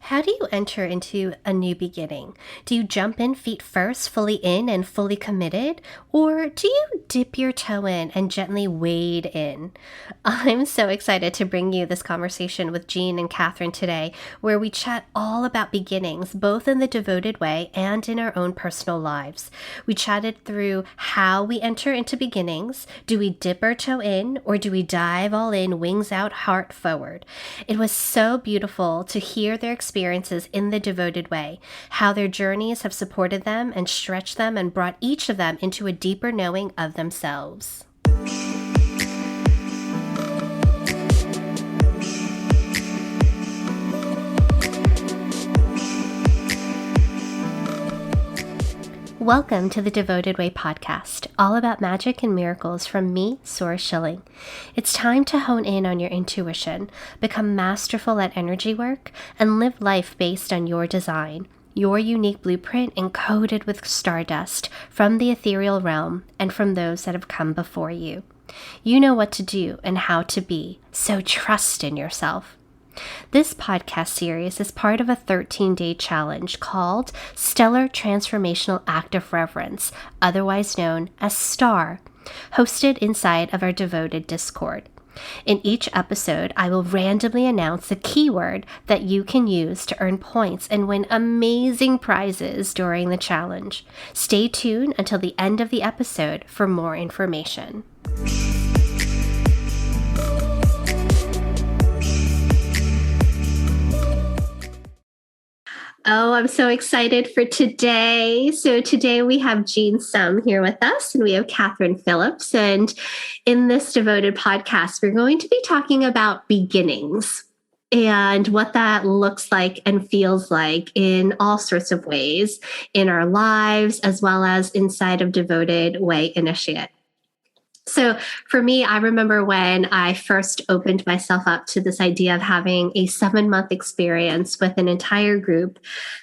How do you enter into a new beginning? Do you jump in feet first, fully in and fully committed? Or do you dip your toe in and gently wade in? I'm so excited to bring you this conversation with Jean and Katherine today, where we chat all about beginnings, both in the devoted way and in our own personal lives. We chatted through how we enter into beginnings. Do we dip our toe in, or do we dive all in, wings out, heart forward? It was so beautiful to hear their experiences in the devoted way, how their journeys have supported them and stretched them and brought each of them into a deeper knowing of themselves. Welcome to the Devoted Way podcast, all about magic and miracles from me, Sora Schilling. It's time to hone in on your intuition, become masterful at energy work, and live life based on your design, your unique blueprint encoded with stardust from the ethereal realm and from those that have come before you. You know what to do and how to be, so trust in yourself. This podcast series is part of a 13-day challenge called Stellar Transformational Act of Reverence, otherwise known as STAR, hosted inside of our devoted Discord. In each episode, I will randomly announce a keyword that you can use to earn points and win amazing prizes during the challenge. Stay tuned until the end of the episode for more information. Oh, I'm so excited for today. So today we have Jean here with us, and we have Katherine Phillips. And in this devoted podcast, we're going to be talking about beginnings and what that looks like and feels like in all sorts of ways in our lives, as well as inside of Devoted Way Initiate. So for me, I remember when I first opened myself up to this idea of having a 7-month experience with an entire group,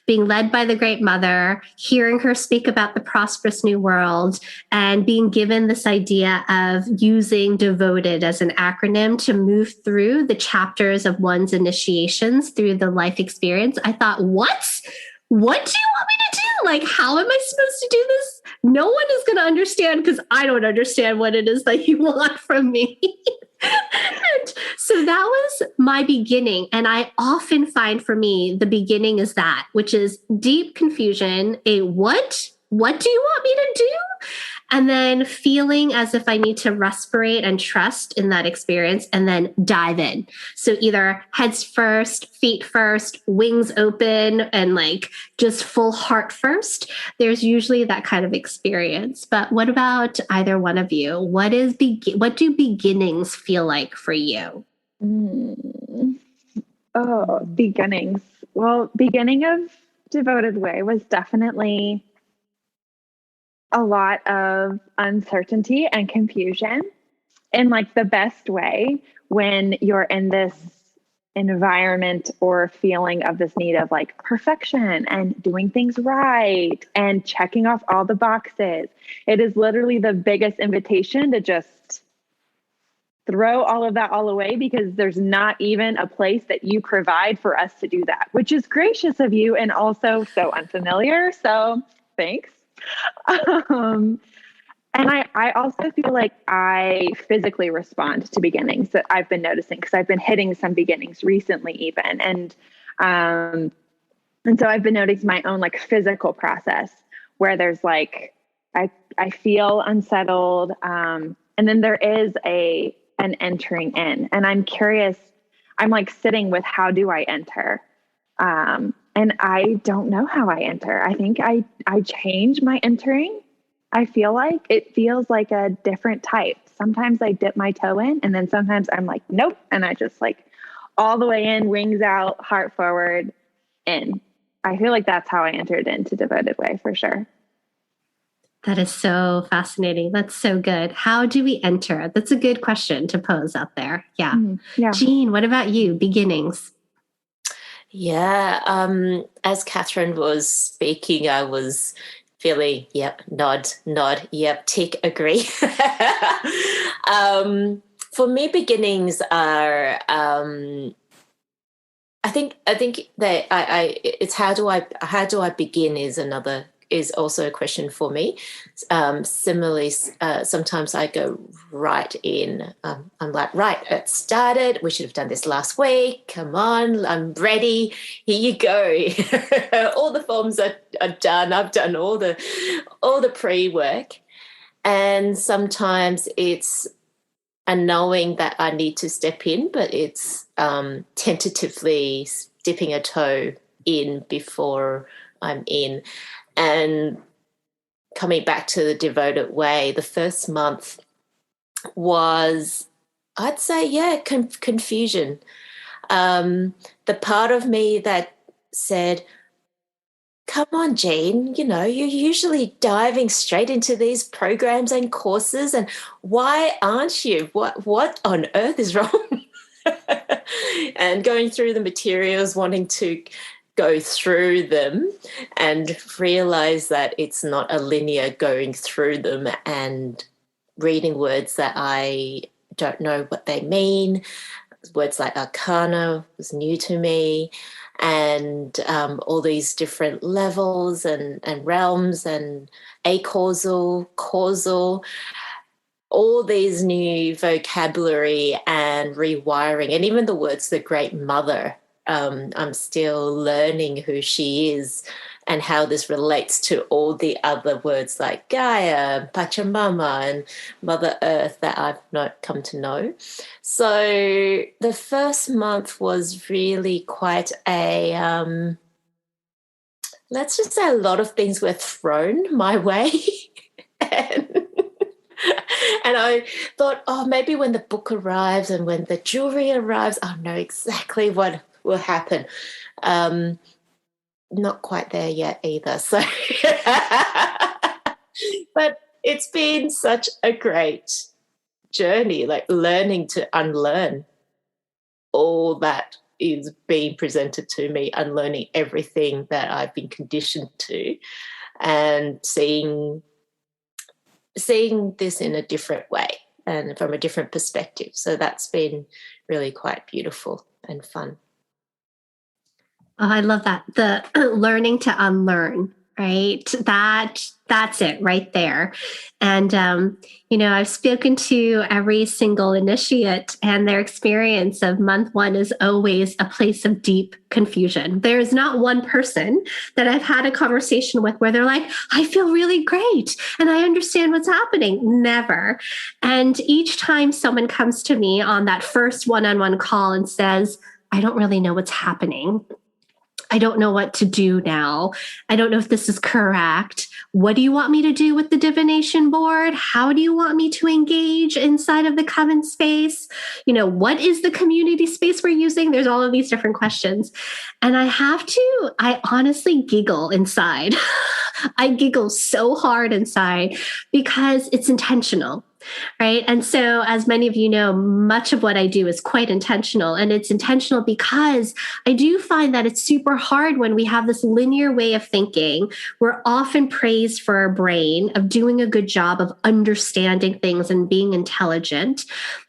being led by the Great Mother, hearing her speak about the prosperous new world, and being given this idea of using devoted as an acronym to move through the chapters of one's initiations through the life experience. I thought, what? What do you want me to do? Like, how am I supposed to do this? No one is going to understand because I don't understand what it is that you want from me. And so that was my beginning. And I often find for me, the beginning is that, which is deep confusion. What do you want me to do? And then feeling as if I need to respirate and trust in that experience and then dive in. So either heads first, feet first, wings open, and like just full heart first. There's usually that kind of experience. But what about either one of you? What do beginnings feel like for you? Oh, beginnings. Well, beginning of Devoted Way was definitely a lot of uncertainty and confusion in like the best way when you're in this environment or feeling of this need of like perfection and doing things right and checking off all the boxes. It is literally the biggest invitation to just throw all of that all away because there's not even a place that you provide for us to do that, which is gracious of you and also so unfamiliar. So thanks. And I also feel like I physically respond to beginnings that I've been noticing because I've been hitting some beginnings recently even. And so I've been noticing my own like physical process where there's like, I feel unsettled. And then there is an entering in, and I'm curious, I'm like sitting with, how do I enter? And I don't know how I enter. I think I change my entering. I feel like it feels like a different type. Sometimes I dip my toe in, and then sometimes I'm like, nope. And I just like all the way in, wings out, heart forward, in. I feel like that's how I entered into Devoted Way for sure. That is so fascinating. That's so good. How do we enter? That's a good question to pose out there. Yeah. Yeah. Jean, what about you? Beginnings. Yeah, as Katherine was speaking, I was feeling, yep, nod, yep, tick, agree. For me, beginnings are think that it's how do I begin is also a question for me. Similarly, sometimes I go right in. I'm like, right, it started. We should have done this last week. Come on, I'm ready. Here you go. All the forms are done. I've done all the pre-work, and sometimes it's a knowing that I need to step in, but it's tentatively dipping a toe in before I'm in. And coming back to the devoted way, the first month was, I'd say, confusion. The part of me that said, come on, Jean, you're usually diving straight into these programs and courses, and why aren't you? What on earth is wrong? And going through the materials, wanting to go through them and realize that it's not a linear going through them and reading words that I don't know what they mean. Words like arcana was new to me, and all these different levels and realms and acausal, causal, all these new vocabulary and rewiring, and even the words the great mother. I'm still learning who she is and how this relates to all the other words like Gaia, Pachamama, and Mother Earth that I've not come to know. So the first month was really quite let's just say a lot of things were thrown my way. And I thought, maybe when the book arrives and when the jewelry arrives, I'll know exactly what will happen. Not quite there yet either. So, but it's been such a great journey, like learning to unlearn all that is being presented to me, unlearning everything that I've been conditioned to, and seeing this in a different way and from a different perspective. So that's been really quite beautiful and fun. Oh, I love that. The learning to unlearn, right? That's it right there. And, I've spoken to every single initiate, and their experience of month one is always a place of deep confusion. There's not one person that I've had a conversation with where they're like, I feel really great and I understand what's happening. Never. And each time someone comes to me on that first one-on-one call and says, I don't really know what's happening. I don't know what to do now. I don't know if this is correct. What do you want me to do with the divination board? How do you want me to engage inside of the coven space? What is the community space we're using? There's all of these different questions. And I honestly giggle inside. I giggle so hard inside because it's intentional. Right. And so, as many of you know, much of what I do is quite intentional. And it's intentional because I do find that it's super hard when we have this linear way of thinking. We're often praised for our brain of doing a good job of understanding things and being intelligent.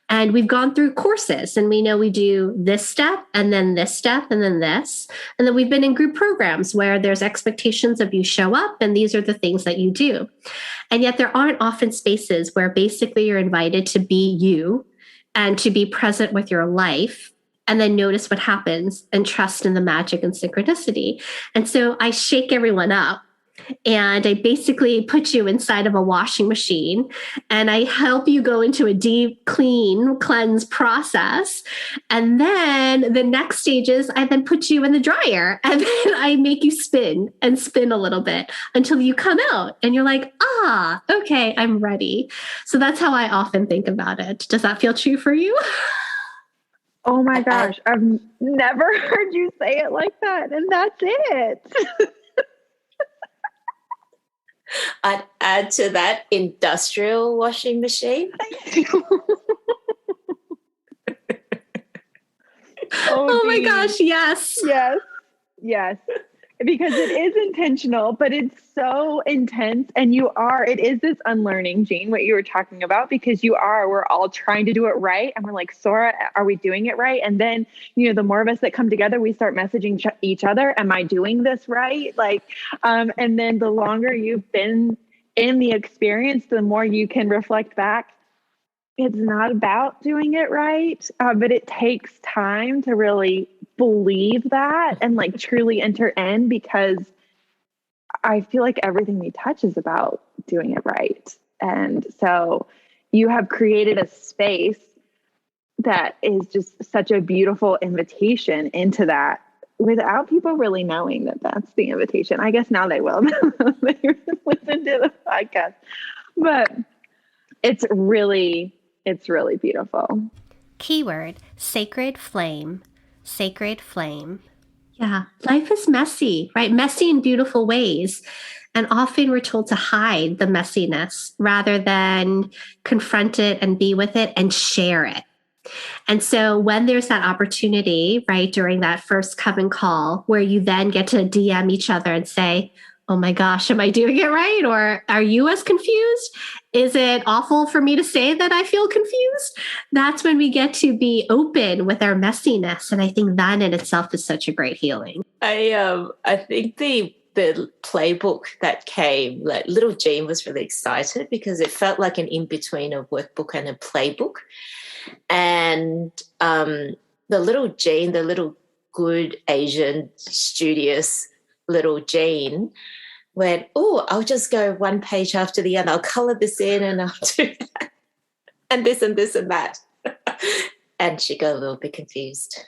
And we've gone through courses and we know we do this step and then this step and then this. And then we've been in group programs where there's expectations of you show up and these are the things that you do. And yet there aren't often spaces where basically you're invited to be you and to be present with your life and then notice what happens and trust in the magic and synchronicity. And so I shake everyone up. And I basically put you inside of a washing machine and I help you go into a deep cleanse process. And then the next stage is I then put you in the dryer and then I make you spin a little bit until you come out and you're like, okay, I'm ready. So that's how I often think about it. Does that feel true for you? Oh my gosh, I've never heard you say it like that. And that's it. I'd add to that industrial washing machine. Oh my gosh, yes. Yes. because it is intentional, but it's so intense. And it is this unlearning, Jean, what you were talking about, because we're all trying to do it right. And we're like, Sora, are we doing it right? And then, the more of us that come together, we start messaging each other. Am I doing this right? And then the longer you've been in the experience, the more you can reflect back. It's not about doing it right, but it takes time to really believe that and truly enter in, because I feel like everything we touch is about doing it right. And so you have created a space that is just such a beautiful invitation into that without people really knowing that that's the invitation. I guess now they will. They listen to the podcast, but it's really beautiful. Keyword, sacred flame, sacred flame. Yeah, life is messy, right? Messy in beautiful ways. And often we're told to hide the messiness rather than confront it and be with it and share it. And so when there's that opportunity, right, during that first come and call, where you then get to DM each other and say, oh my gosh, am I doing it right? Or are you as confused? Is it awful for me to say that I feel confused? That's when we get to be open with our messiness. And I think that in itself is such a great healing. I think the playbook that came, little Jean was really excited because it felt like an in-between a workbook and a playbook. And the little Jean, the little good Asian, studious little Jean went, oh, I'll just go one page after the other. I'll color this in and I'll do that. And this and this and that. And she got a little bit confused.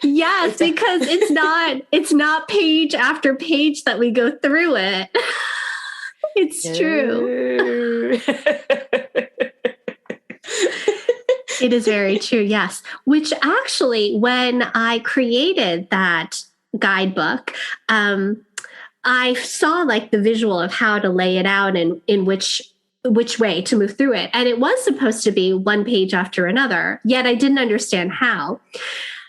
Yes, because it's not page after page that we go through it. It's true. It is very true, yes. Which actually, when I created that guidebook, I saw the visual of how to lay it out and in which way to move through it. And it was supposed to be one page after another, yet I didn't understand how.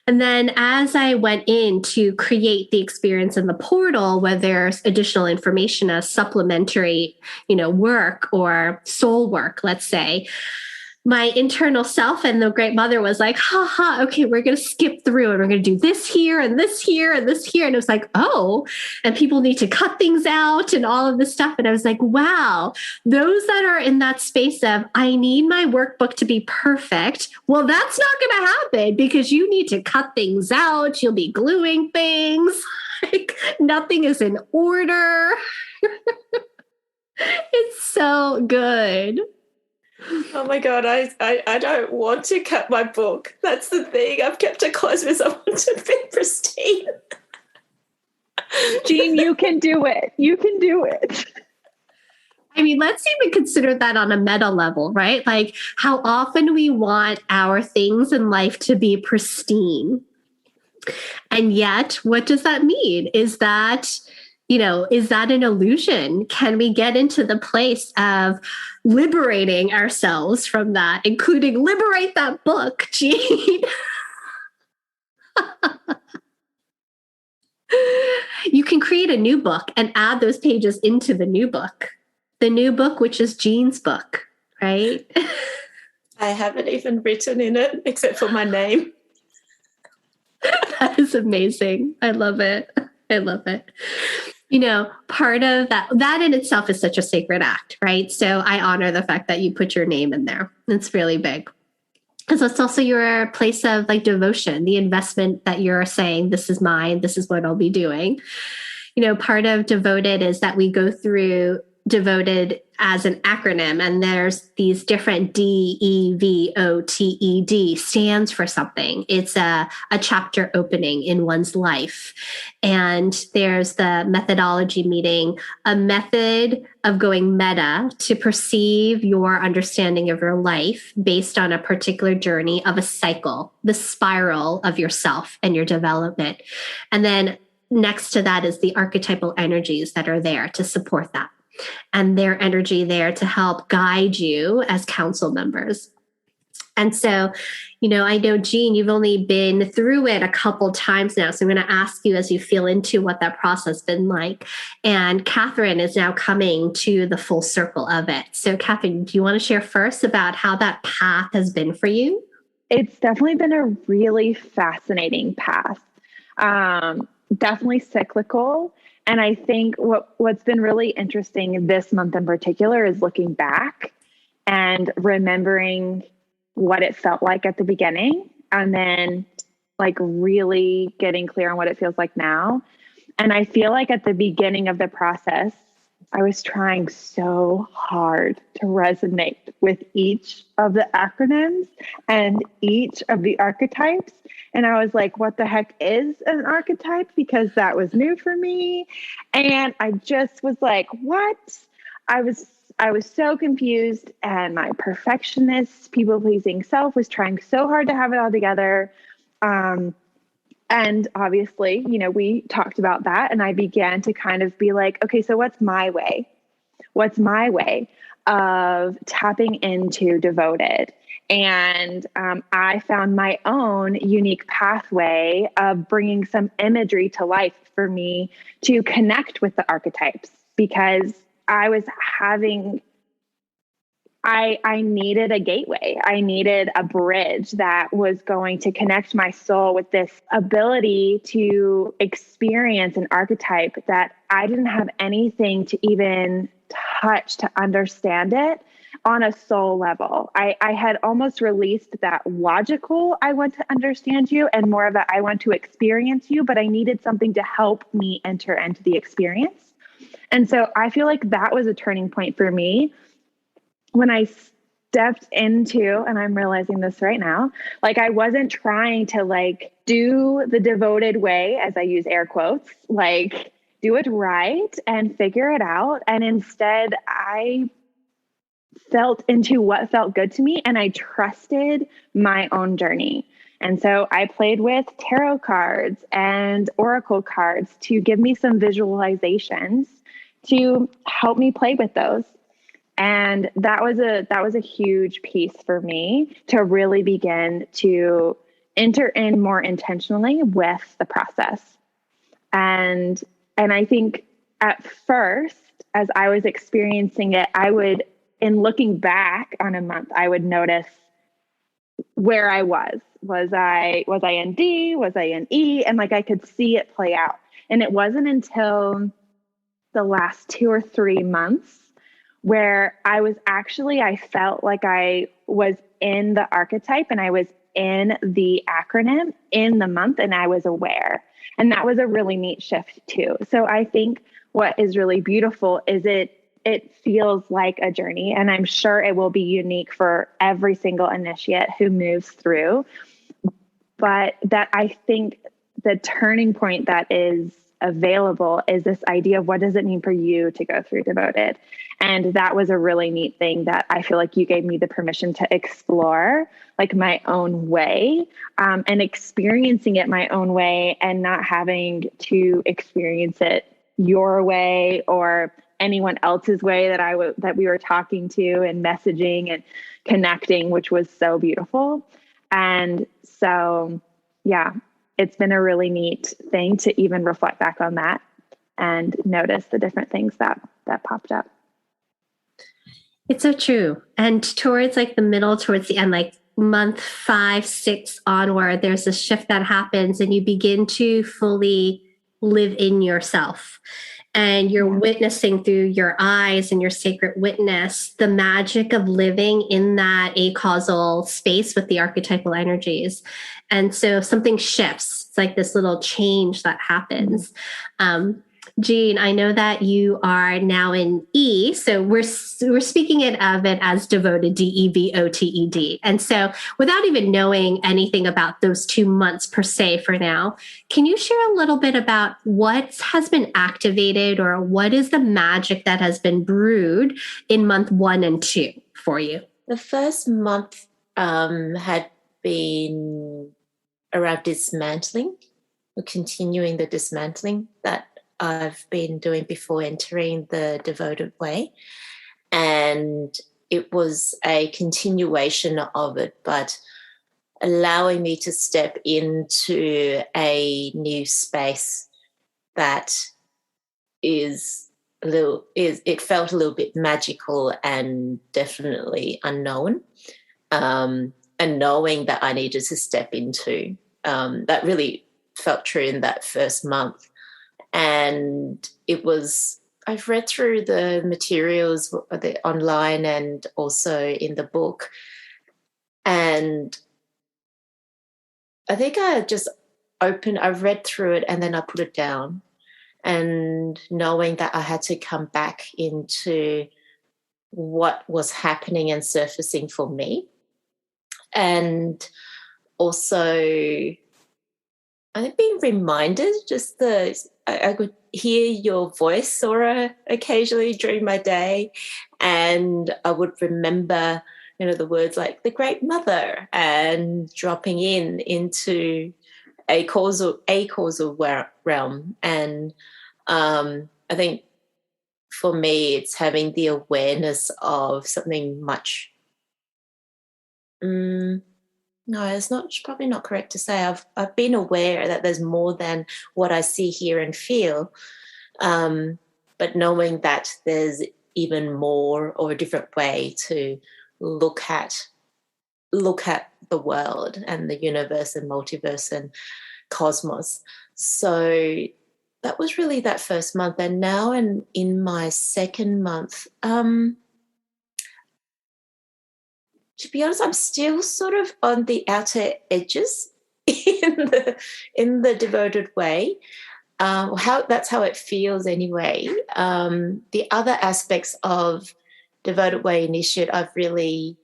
And then as I went in to create the experience in the portal, where there's additional information as supplementary, work or soul work, let's say, my internal self and the great mother was like, okay, we're going to skip through and we're going to do this here and this here and this here. And it was like, oh, and people need to cut things out and all of this stuff. And I was like, wow, those that are in that space of, I need my workbook to be perfect. Well, that's not going to happen because you need to cut things out. You'll be gluing things. Nothing is in order. It's so good. Oh my God, I don't want to cut my book. That's the thing. I've kept it close because I want to be pristine. Jean, you can do it. You can do it. I mean, let's even consider that on a meta level, right? How often we want our things in life to be pristine. And yet, what does that mean? Is that an illusion? Can we get into the place of liberating ourselves from that, including liberate that book, Jean? You can create a new book and add those pages into the new book, which is Jean's book, right? I haven't even written in it except for my name. That is amazing. I love it. Part of that in itself is such a sacred act, right? So I honor the fact that you put your name in there. It's really big. Because it's also your place of devotion, the investment that you're saying, this is mine, this is what I'll be doing. Part of devoted is that we go through devoted as an acronym, and there's these different DEVOTED stands for something. It's a chapter opening in one's life. And there's the methodology meeting, a method of going meta to perceive your understanding of your life based on a particular journey of a cycle, the spiral of yourself and your development. And then next to that is the archetypal energies that are there to support that, and their energy there to help guide you as council members. And so, I know, Jean, you've only been through it a couple times now. So I'm going to ask you as you feel into what that process has been like. And Katherine is now coming to the full circle of it. So Katherine, do you want to share first about how that path has been for you? It's definitely been a really fascinating path. Definitely cyclical. And I think what's been really interesting this month in particular is looking back and remembering what it felt like at the beginning, and then like really getting clear on what it feels like now. And I feel like at the beginning of the process, I was trying so hard to resonate with each of the acronyms and each of the archetypes. And I was like, what the heck is an archetype? Because that was new for me. And I just was like, what? I was so confused, and my perfectionist, people-pleasing self was trying so hard to have it all together. And obviously, we talked about that, and I began to kind of be like, okay, so what's my way? What's my way of tapping into devoted? And I found my own unique pathway of bringing some imagery to life for me to connect with the archetypes, because I was having, I needed a gateway. I needed a bridge that was going to connect my soul with this ability to experience an archetype that I didn't have anything to even touch to understand it on a soul level. I had almost released that logical, I want to understand you, and more of that, I want to experience you, but I needed something to help me enter into the experience. And so I feel like that was a turning point for me when I stepped into, and I'm realizing this right now, like I wasn't trying to like do the devoted way, as I use air quotes, like do it right and figure it out. And instead I felt into what felt good to me, and I trusted my own journey. And so I played with tarot cards and oracle cards to give me some visualizations to help me play with those. And that was a huge piece for me to really begin to enter in more intentionally with the process. And I think at first, as I was experiencing it, in looking back on a month, I would notice where I was. Was I in D? Was I in E? And like I could see it play out. And it wasn't until the last 2 or 3 months where I felt like I was in the archetype and I was in the acronym in the month, and I was aware. And that was a really neat shift too. So I think what is really beautiful is it feels like a journey, and I'm sure it will be unique for every single initiate who moves through. But that I think the turning point that is available is this idea of what does it mean for you to go through devoted? And that was a really neat thing that I feel like you gave me the permission to explore like my own way, and experiencing it my own way, and not having to experience it your way or anyone else's way that we were talking to and messaging and connecting, which was so beautiful. And so, yeah, it's been a really neat thing to even reflect back on that and notice the different things that popped up. It's so true. And towards like the middle, towards the end, like month 5, 6 onward, there's a shift that happens, and you begin to fully live in yourself. And you're witnessing through your eyes and your sacred witness the magic of living in that acausal space with the archetypal energies. And so something shifts. It's like this little change that happens. Jean, I know that you are now in E, so we're speaking of it as devoted, DEVOTED. And so without even knowing anything about those 2 months per se for now, can you share a little bit about what has been activated, or what is the magic that has been brewed in month 1 and 2 for you? The first month had been around dismantling, or continuing the dismantling that I've been doing before entering the devoted way. And it was a continuation of it, but allowing me to step into a new space that it felt a little bit magical and definitely unknown, and knowing that I needed to step into. That really felt true in that first month. And I've read through the materials online and also in the book, and I think I read through it and then I put it down, and knowing that I had to come back into what was happening and surfacing for me. And also, I think being reminded, I could hear your voice, Sora, occasionally during my day, and I would remember, the words like the Great Mother, and dropping into a causal realm. And I think for me, it's having the awareness of something much. No, it's probably not correct to say. I've been aware that there's more than what I see, hear, and feel, but knowing that there's even more, or a different way to look at the world and the universe and multiverse and cosmos. So that was really that first month. And now in my second month, to be honest, I'm still sort of on the outer edges in the devoted way. That's how it feels anyway. The other aspects of devoted way initiate, I've really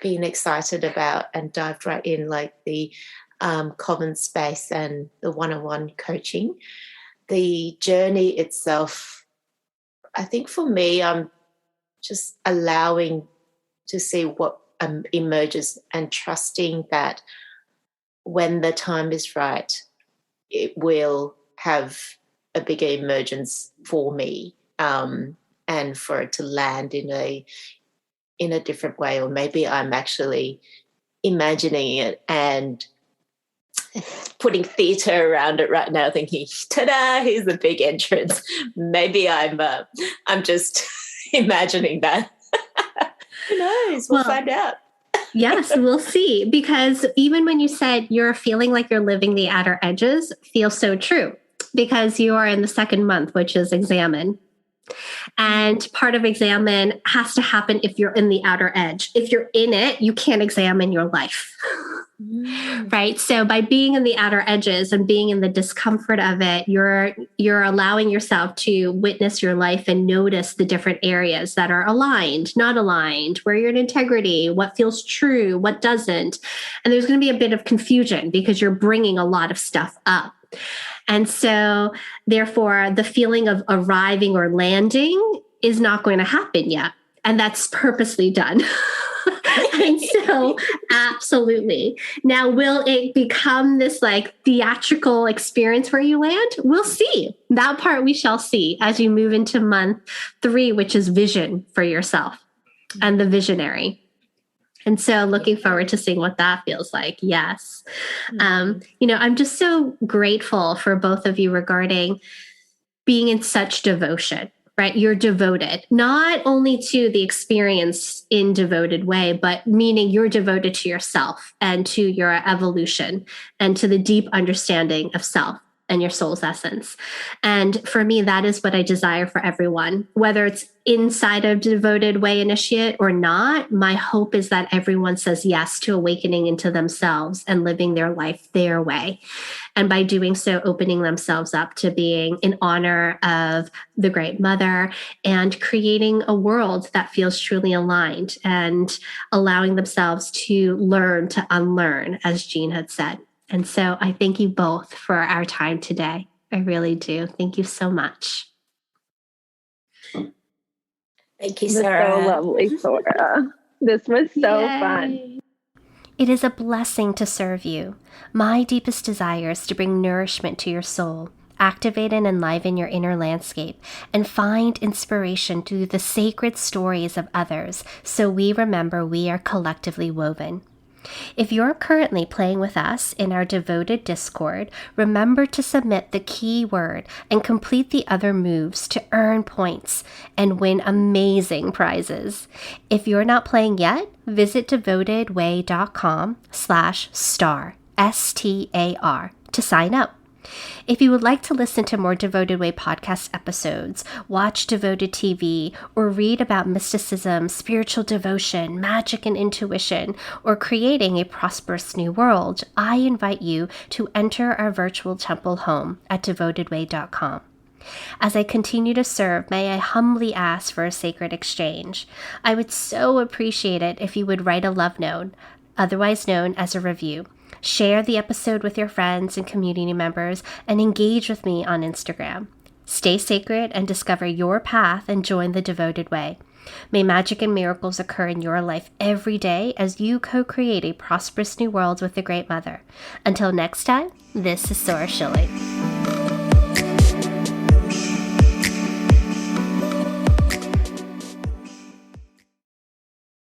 been excited about and dived right in, like the common space and the one-on-one coaching. The journey itself, I think for me, I'm just allowing to see what emerges and trusting that when the time is right, it will have a bigger emergence for me, and for it to land in a different way. Or maybe I'm actually imagining it and putting theatre around it right now, thinking, ta-da, here's the big entrance. Maybe I'm just imagining that. Who knows? We'll find out. Yes, we'll see. Because even when you said you're feeling like you're living the outer edges, feels so true, because you are in the second month, which is examine. And part of examine has to happen if you're in the outer edge. If you're in it, you can't examine your life. Right? So by being in the outer edges and being in the discomfort of it, you're allowing yourself to witness your life and notice the different areas that are aligned, not aligned, where you're in integrity, what feels true, what doesn't. And there's going to be a bit of confusion because you're bringing a lot of stuff up. And so, therefore, the feeling of arriving or landing is not going to happen yet. And that's purposely done. And so, absolutely. Now, will it become this like theatrical experience where you land? We'll see. That part we shall see as you move into month 3, which is vision for yourself and the visionary. And so looking forward to seeing what that feels like. Yes. I'm just so grateful for both of you regarding being in such devotion, right? You're devoted, not only to the experience in devoted way, but meaning you're devoted to yourself and to your evolution and to the deep understanding of self and your soul's essence. And for me, that is what I desire for everyone, whether it's inside of devoted way initiate or not. My hope is that everyone says yes to awakening into themselves and living their life their way. And by doing so, opening themselves up to being in honor of the Great Mother and creating a world that feels truly aligned and allowing themselves to learn to unlearn, as Jean had said. And so I thank you both for our time today. I really do. Thank you so much. Thank you, Sarah. So lovely, Sora. This was so fun. It is a blessing to serve you. My deepest desire is to bring nourishment to your soul activate and enliven your inner landscape, and find inspiration through the sacred stories of others so we remember we are collectively woven. If you're currently playing with us in our devoted Discord, remember to submit the keyword and complete the other moves to earn points and win amazing prizes. If you're not playing yet, visit devotedway.com/star, STAR, to sign up. If you would like to listen to more Devoted Way podcast episodes, watch Devoted TV, or read about mysticism, spiritual devotion, magic and intuition, or creating a prosperous new world, I invite you to enter our virtual temple home at devotedway.com. As I continue to serve, may I humbly ask for a sacred exchange. I would so appreciate it if you would write a love note, otherwise known as a review. Share the episode with your friends and community members, and engage with me on Instagram. Stay sacred and discover your path and join the Devoted Way. May magic and miracles occur in your life every day as you co-create a prosperous new world with the Great Mother. Until next time, this is Sora Schilling.